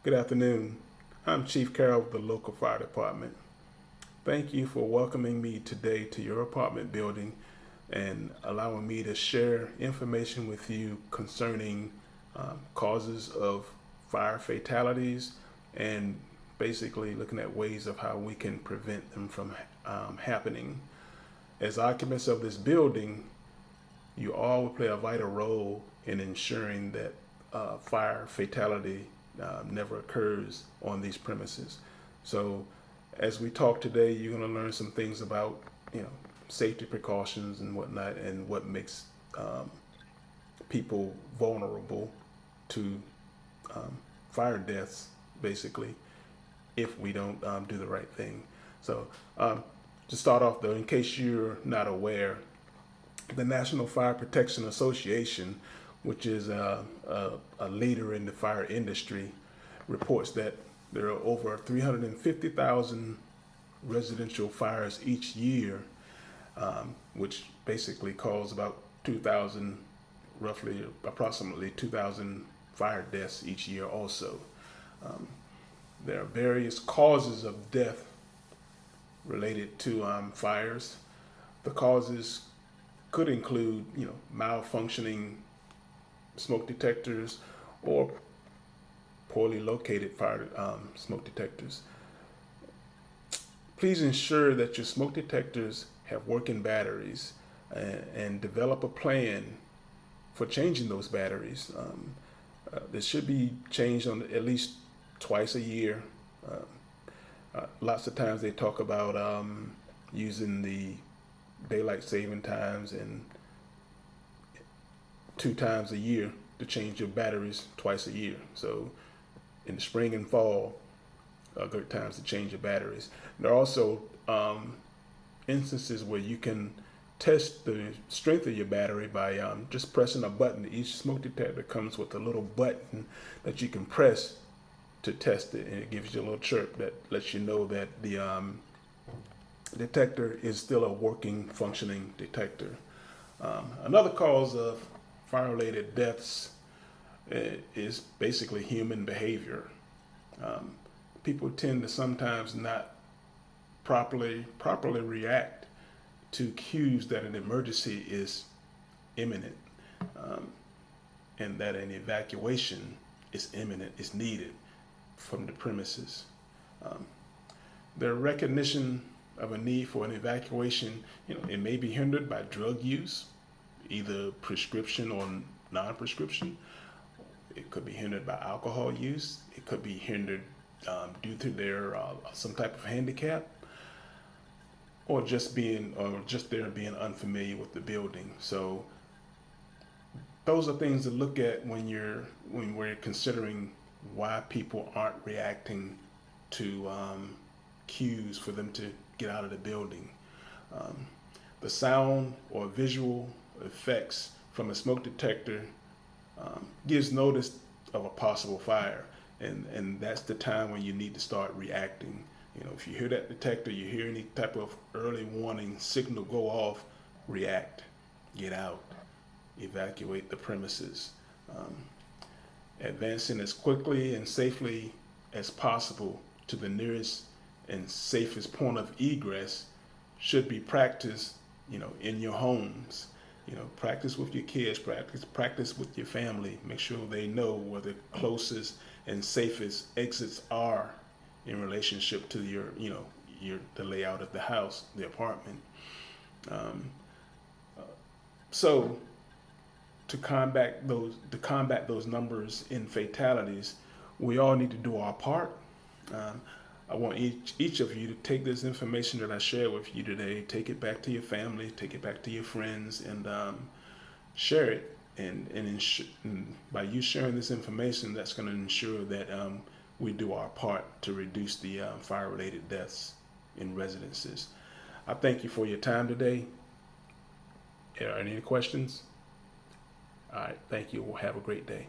Good afternoon. I'm Chief Carroll of the local fire department. Thank you for welcoming me today to your apartment building and allowing me to share information with you concerning causes of fire fatalities and basically looking at ways of how we can prevent them from happening. As occupants of this building, you all will play a vital role in ensuring that fire fatality never occurs on these premises. So, as we talk today, you're going to learn some things about, safety precautions and whatnot, and what makes people vulnerable to fire deaths, basically, if we don't do the right thing. So, to start off, though, in case you're not aware, the National Fire Protection Association, which is a leader in the fire industry, reports that there are over 350,000 residential fires each year, which basically cause about 2,000, roughly approximately 2,000 fire deaths each year also. Um, there are various causes of death related to fires. The causes could include, malfunctioning smoke detectors or poorly located fire smoke detectors. Please ensure that your smoke detectors have working batteries and develop a plan for changing those batteries. This should be changed on at least twice a year. Lots of times they talk about using the daylight saving times and 2 times a year to change your batteries twice a year. So in the spring and fall are good times to change your batteries. There are also instances where you can test the strength of your battery by just pressing a button. Each smoke detector comes with a little button that you can press to test it, and it gives you a little chirp that lets you know that the detector is still a working, functioning detector. Another cause of fire-related deaths is basically human behavior. People tend to sometimes not properly react to cues that an emergency is imminent, and that an evacuation is imminent, is needed from the premises. Um, their recognition of a need for an evacuation, it may be hindered by drug use, either prescription or non-prescription. It could be hindered by alcohol use. It could be hindered due to their some type of handicap, or just there being unfamiliar with the building. So those are things to look at when we're considering why people aren't reacting to cues for them to get out of the building. Um, the sound or visual effects from a smoke detector gives notice of a possible fire, and that's the time when you need to start reacting. If you hear that detector, you hear any type of early warning signal go off, react, get out, evacuate the premises. Um, Advancing as quickly and safely as possible to the nearest and safest point of egress should be practiced, in your homes. Practice with your kids, practice with your family. Make sure they know where the closest and safest exits are in relationship to the layout of the house, the apartment. Um, so to combat those numbers in fatalities, we all need to do our part. Um, I want each of you to take this information that I share with you today, take it back to your family, take it back to your friends, and share it. And by you sharing this information, that's going to ensure that we do our part to reduce the fire-related deaths in residences. I thank you for your time today. Are there any questions? All right, thank you. We'll have a great day.